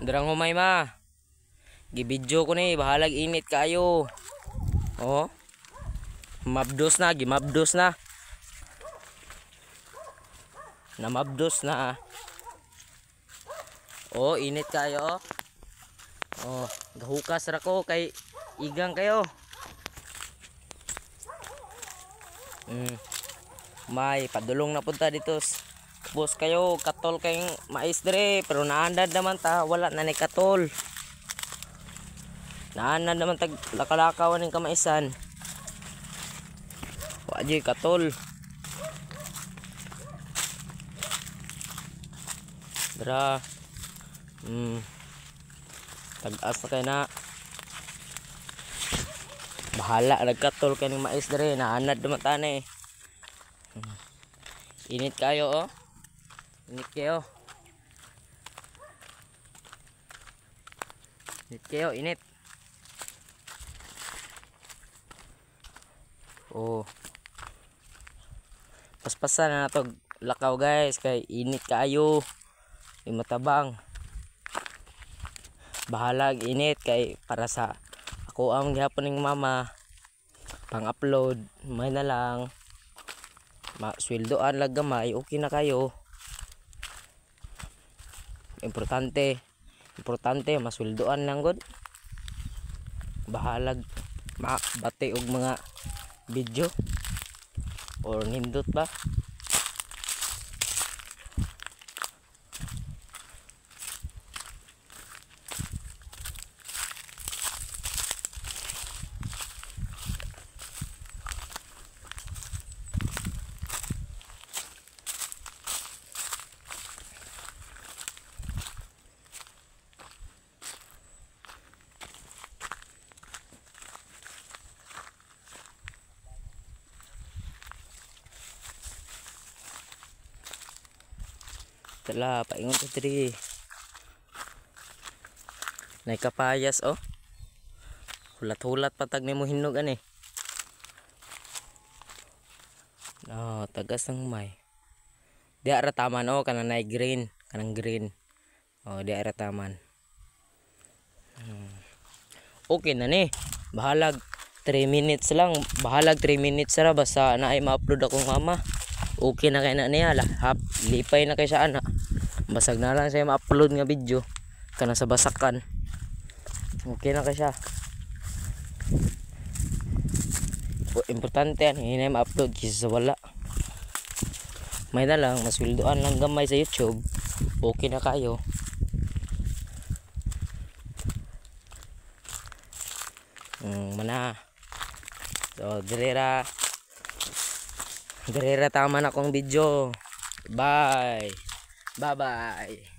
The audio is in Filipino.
Darang humay ma. Gibidyo ko ni, bahalag init kayo. Oh. Mabdos na, gimabdos na. Namabdos na. Oh, init kayo. Oh, gahukas ra ko kay igang kayo. May padulong na punta dito. Bus kayo, katol kayong mais dire, pero naandad naman ta, wala na ni katol. Naandad naman tag lakalakawan ng kamaisan. Wajay katol. Dara. Tag-as na kayo na. Bahala, nagkatol kayo ng mais dire, naandad naman ta na eh. Init kayo oh. Init kayo. Init kayo, init. Oh. Paspasan na to lakaw guys kay init kayo. Matabang. Bahalag init kay para sa ako ang gihapon ng mama pang-upload, may na lang. Sweldoan lang gamay, okay na kayo. Importante masweldoan lang gud. Bahalag bati og mga video or nindot ba. Tala, paingon to diri. Nay kapayas oh. Hulat-hulat patag nimo hinog ani. Oh, tagas ng may. Di ara taman oh, kanang nay green, kanang green. Oh, di ara taman. Okay na ni. Bahalag 3 minutes lang. Bahalag 3 minutes ra basta na ay ma-upload akong mama. Okay na kay na niya lahap. Lipay na kay sa ana. Basag na lang siya ma-upload nga video kana sa basakan. Okay na kay siya. Importante yan, hindi na ma-upload kasi sa wala. May na lang, masweldoan lang gamay sa YouTube. Okay na kayo. Mana. So, direra tama na akong video. Bye. Bye-bye.